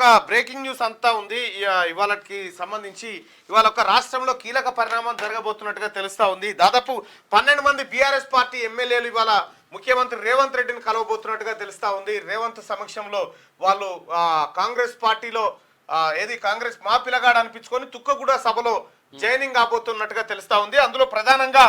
ఒక breaking news అంతా ఉంది ఇవాళకి సంబంధించి. ఇవాళ ఒక రాష్ట్రంలో కీలక పరిణామం జరగబోతున్నట్టుగా తెలుస్తా ఉంది. దాదాపు 12 మంది బీఆర్ఎస్ పార్టీ ఎమ్మెల్యేలు ఇవాళ ముఖ్యమంత్రి రేవంత్ రెడ్డిని కలవబోతున్నట్టుగా తెలుస్తా ఉంది. రేవంత్ సమక్షంలో వాళ్ళు కాంగ్రెస్ పార్టీలో కాంగ్రెస్ మా పిల్లగాడు అనిపించుకొని తుక్కగూడ సభలో జాయినింగ్ కాబోతున్నట్టుగా తెలుస్తా ఉంది. అందులో ప్రధానంగా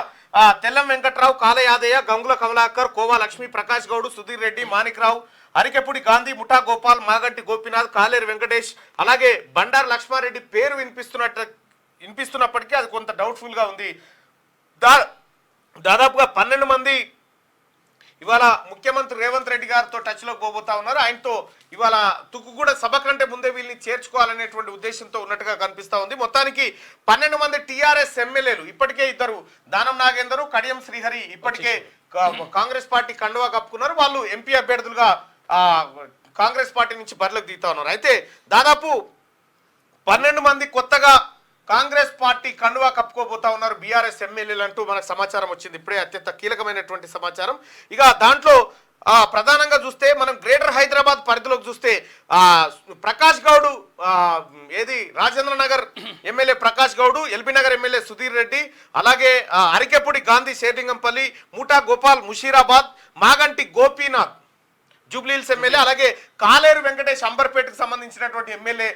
తెల్లం వెంకట్రావు, కాల యాదయ్య, గంగుల కమలాకర్, కోవా లక్ష్మి, ప్రకాష్ గౌడ్, సుధీర్ రెడ్డి, మాణిక్రావు, అరికెపుడి గాంధీ, ముఠా గోపాల్, మాగంటి గోపీనాథ్, కాలేరు వెంకటేష్, అలాగే బండారు లక్ష్మారెడ్డి పేరు వినిపిస్తున్నప్పటికీ అది కొంత డౌట్ఫుల్ గా ఉంది. దాదాపుగా 12 మంది ఇవాళ ముఖ్యమంత్రి రేవంత్ రెడ్డి గారితో టచ్ లో పోబోతా ఉన్నారు. ఆయనతో ఇవాళ తుక్కుగూడ సభ కంటే ముందే వీళ్ళని చేర్చుకోవాలనేటువంటి ఉద్దేశంతో ఉన్నట్టుగా కనిపిస్తా ఉంది. మొత్తానికి 12 మంది టీఆర్ఎస్ ఎమ్మెల్యేలు ఇప్పటికే ఇద్దరు దానం నాగేందర్, కడియం శ్రీహరి ఇప్పటికే కాంగ్రెస్ పార్టీ కండువా కప్పుకున్నారు. వాళ్ళు ఎంపీ అభ్యర్థులుగా కాంగ్రెస్ పార్టీ నుంచి బరిలోకి దిగుతా ఉన్నారు. అయితే దాదాపు 12 మంది కొత్తగా కాంగ్రెస్ పార్టీ కండువా కప్పుకోబోతా ఉన్నారు బీఆర్ఎస్ ఎమ్మెల్యేలు అంటూ మనకు సమాచారం వచ్చింది. ఇప్పుడే అత్యంత కీలకమైనటువంటి సమాచారం. ఇక దాంట్లో ప్రధానంగా చూస్తే మనం గ్రేటర్ హైదరాబాద్ పరిధిలోకి చూస్తే Prakash Goud Rajendra Nagar MLA Prakash Goud, LB Nagar MLA Sudheer Reddy, అలాగే అరికెపుడి గాంధీ షేర్లింగంపల్లి, ముఠా గోపాల్ ముషీరాబాద్, మాగంటి గోపీనాథ్ జూబ్లీహిల్స్ ఎమ్మెల్యే, అలాగే కాలేరు వెంకటేష్ అంబర్పేటకు సంబంధించినటువంటి ఎమ్మెల్యే,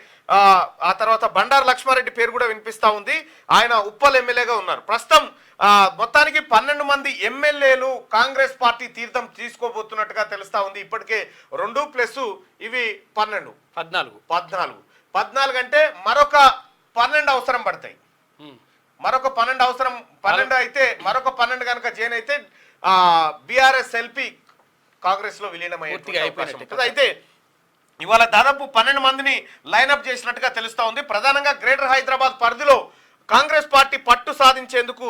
ఆ తర్వాత బండారు లక్ష్మారెడ్డి పేరు కూడా వినిపిస్తా ఉంది. ఆయన ఉప్పల్ ఎమ్మెల్యేగా ఉన్నారు. ప్రస్తుతం మొత్తానికి 12 మంది ఎమ్మెల్యేలు కాంగ్రెస్ పార్టీ తీర్థం తీసుకోబోతున్నట్టుగా తెలుస్తా ఉంది. ఇప్పటికే 2 ప్లస్ ఇవి 14 అంటే మరొక 12 అవసరం పడతాయి. మరొక 12 అవసరం, 12 అయితే మరొక 12 కనుక జైన్ అయితే బీఆర్ఎస్ ఎల్పీ కాంగ్రెస్ లో విలీనమైనట్టు. అయితే ఇవాళ దాదాపు 12 మందిని లైన్అప్ చేసినట్టుగా తెలుస్తా ఉంది. ప్రధానంగా గ్రేటర్ హైదరాబాద్ పరిధిలో కాంగ్రెస్ పార్టీ పట్టు సాధించేందుకు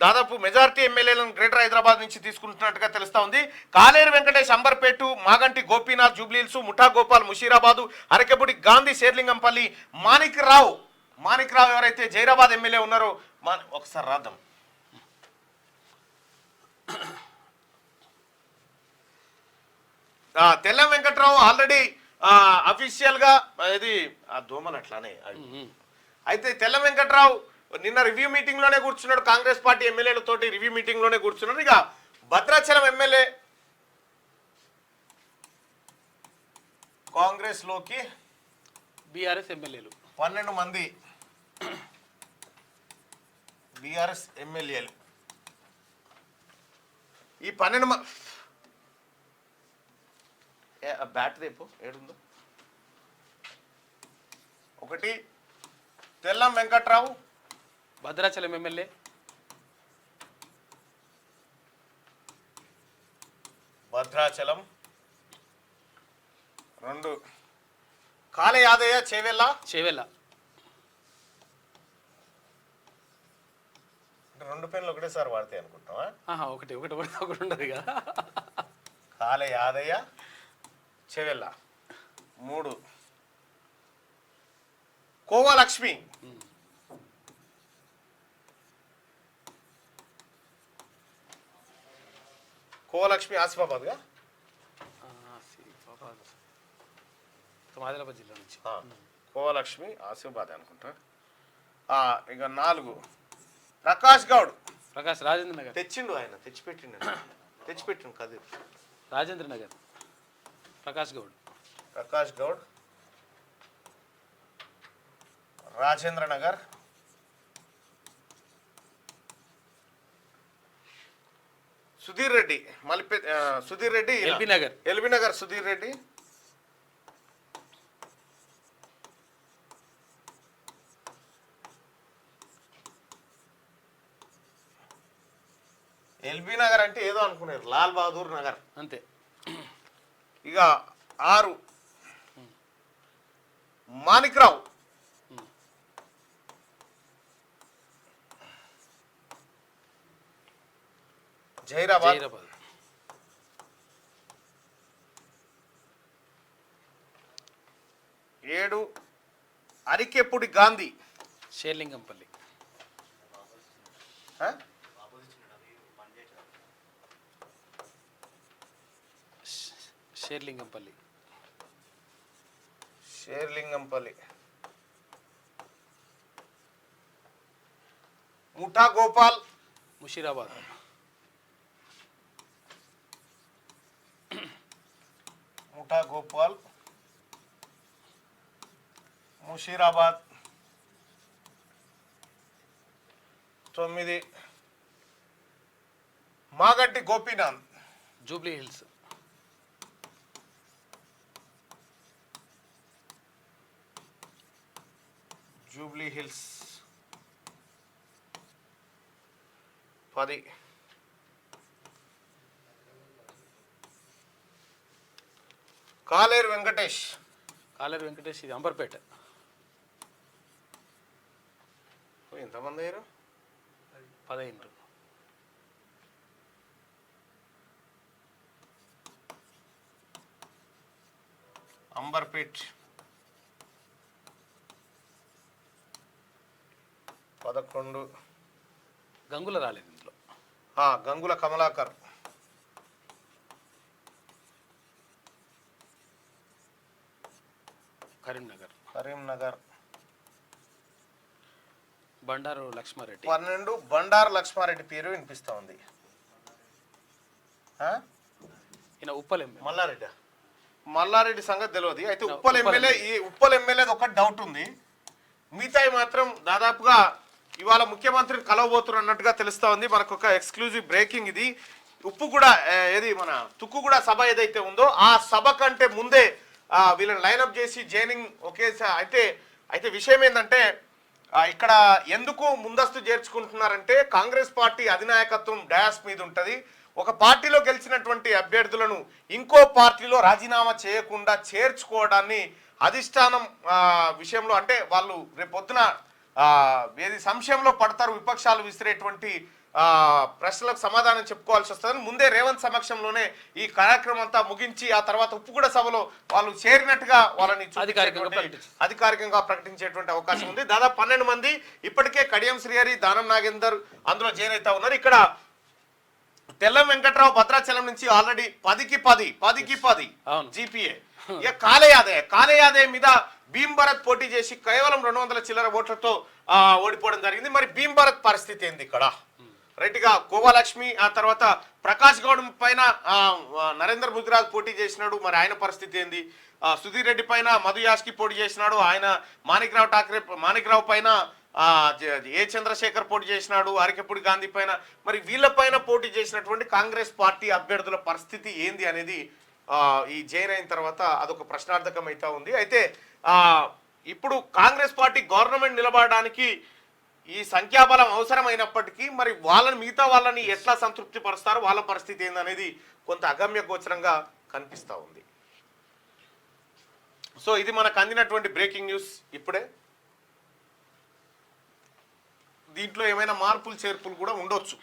దాదాపు మెజారిటీ ఎమ్మెల్యేలను గ్రేటర్ హైదరాబాద్ నుంచి తీసుకుంటున్నట్టుగా తెలుస్తా ఉంది. కాలేరు వెంకటేష్ అంబర్పేటు, మాగంటి గోపీనాథ్ జూబ్లీహిల్స్, ముఠా గోపాల్ ముషీరాబాదు, అరకెపుడి గాంధీ షేర్లింగంపల్లి, మాణిక్రావు ఎవరైతే జైరాబాద్ ఎమ్మెల్యే ఉన్నారో ఒకసారి రాద్దాం. తెల్లం వెంకట్రావు ఆల్రెడీ అఫీషియల్ గా ఇది దోమలు అట్లానే. అయితే తెల్లం వెంకట్రావు నిన్న రివ్యూ మీటింగ్ లోనే కూర్చున్నాడు. కాంగ్రెస్ పార్టీ ఎమ్మెల్యేలతోటి రివ్యూ మీటింగ్ లోనే కూర్చున్నాడు. ఇక భద్రాచలం ఎమ్మెల్యే కాంగ్రెస్ లోకి బీఆర్ఎస్ ఎమ్మెల్యేలు 12 మంది బీఆర్ఎస్ ఎమ్మెల్యేలు. ఈ 12 మంది బ్యాట్ రేపు ఏడుందో. ఒకటి తెల్లం వెంకట్రావు భద్రాచలం ఎమ్మెల్యే, భద్రాచలం. 2 కాల యాదయ్య చేవెళ్ళ. 2 పెన్లు ఒకటేసారి వాడతాయి అనుకుంటున్నావా? ఒకటి ఉండదు కదా. కాల యాదయ్య చెవెళ్ళ. 3 కోవా లక్ష్మి. ఆసిఫాబాద్ గా, ఆదిలాబాద్ జిల్లా నుంచి. కోవా లక్ష్మి ఆసిఫాబాద్ అనుకుంటా. ఇక 4 ప్రకాష్ గౌడ్. రాజేంద్ర నగర్ తెచ్చిండు, ఆయన తెచ్చిపెట్టిండు కది. రాజేంద్ర నగర్ ప్రకాష్ గౌడ్, రాజేంద్ర నగర్, సుధీర్ రెడ్డి ఎల్బీ నగర్ సుధీర్ రెడ్డి, ఎల్బీ నగర్ అంటే ఏదో అనుకున్నారు, లాల్ బహదూర్ నగర్ అంతే. ఇక 6 మాణిక్రావు, జైరాబాద్. 7 అరికెపుడి గాంధీ షేర్లింగంపల్లి. షేర్లింగంపల్లి, ముఠా గోపాల్, ముషీరాబాద్, ముఠా Gopal, Musheerabad. 9 Maganti Gopinath, Jubilee hills, Jubilee hills. 10 కాలేరు వెంకటేష్, కాలేరు వెంకటేష్, ఇది అంబర్పేట, ఎంతమంది అయ్యారు? 15. అంబర్పేట్ 11. గంగుల రాలేదు ఇందులో. గంగుల కమలాకర్, కరీంనగర్. బండారు లక్ష్మారెడ్డి. 12 బండారు లక్ష్మారెడ్డి పేరు వినిపిస్తా ఉంది. ఈయన ఉప్పల్ ఎమ్మెల్యే. మల్లారెడ్డి సంగతి తెలియదు. అయితే ఉప్పల్ ఎమ్మెల్యే ఒక డౌట్ ఉంది. మిగతాయి మాత్రం దాదాపుగా ఇవాళ ముఖ్యమంత్రిని కలవబోతున్నారు అన్నట్టుగా తెలుస్తా ఉంది. మనకు ఒక ఎక్స్క్లూజివ్ బ్రేకింగ్ ఇది. ఏది మన తుక్కుగూడ సభ ఏదైతే ఉందో ఆ సభ కంటే ముందే వీళ్ళని లైన్అప్ చేసి జైనింగ్ ఒకేసారి అయితే విషయం ఏంటంటే ఇక్కడ ఎందుకు ముందస్తు చేర్చుకుంటున్నారంటే కాంగ్రెస్ పార్టీ అధినాయకత్వం డయాస్ మీద ఉంటుంది. ఒక పార్టీలో గెలిచినటువంటి అభ్యర్థులను ఇంకో పార్టీలో రాజీనామా చేయకుండా చేర్చుకోవడాన్ని అధిష్టానం విషయంలో అంటే వాళ్ళు రేపొద్దున ఏది సంశయంలో పడతారు, విపక్షాలు విసిరేటువంటి ప్రశ్నలకు సమాధానం చెప్పుకోవాల్సి వస్తుందని ముందే రేవంత్ సమక్షంలోనే ఈ కార్యక్రమం అంతా ముగించి ఆ తర్వాత ఉప్పుగూడ సభలో వాళ్ళు చేరినట్టుగా వాళ్ళని అధికారికంగా ప్రకటించేటువంటి అవకాశం ఉంది. దాదాపు 12 మంది ఇప్పటికే కడియం శ్రీహరి, దానం నాగేందర్ అందులో జాయిన్ అవుతా ఉన్నారు. ఇక్కడ తెల్లం వెంకట్రావు భద్రాచలం నుంచి ఆల్రెడీ 10కి 10 జీపీఏ. ఇక కాలే యాదవ్ మీద భీమ్ భరత్ పోటీ చేసి కేవలం 200 చిల్లర ఓట్లతో ఓడిపోవడం జరిగింది. మరి భీమ్ భరత్ పరిస్థితి ఏంది ఇక్కడ? రైట్గా గోవాలక్ష్మి, ఆ తర్వాత ప్రకాష్ గౌడ్ పైన నరేంద్ర ముదిరాజ్ పోటీ చేసినాడు, మరి ఆయన పరిస్థితి ఏంది? సుధీర్ రెడ్డి పైన మధు యాష్కి పోటీ చేసినాడు, ఆయన మాణిక్రావు పైన ఏ చంద్రశేఖర్ పోటీ చేసినాడు, అరికెప్పుడు గాంధీ పైన. మరి వీళ్ళ పైన పోటీ చేసినటువంటి కాంగ్రెస్ పార్టీ అభ్యర్థుల పరిస్థితి ఏంది అనేది ఈ జైన్ అయిన తర్వాత అదొక ప్రశ్నార్థకం అయితే ఉంది. అయితే ఇప్పుడు కాంగ్రెస్ పార్టీ గవర్నమెంట్ నిలబడడానికి ఈ సంఖ్యాబలం అవసరమైనప్పటికీ మరి మిగతా వాళ్ళని ఎట్లా సంతృప్తి పరుస్తారు, వాళ్ళ పరిస్థితి ఏందనేది కొంత అగమ్య గోచరంగా కనిపిస్తూ ఉంది. సో ఇది మనకు అందినటువంటి బ్రేకింగ్ న్యూస్. ఇప్పుడే దీంట్లో ఏమైనా మార్పులు చేర్పులు కూడా ఉండొచ్చు.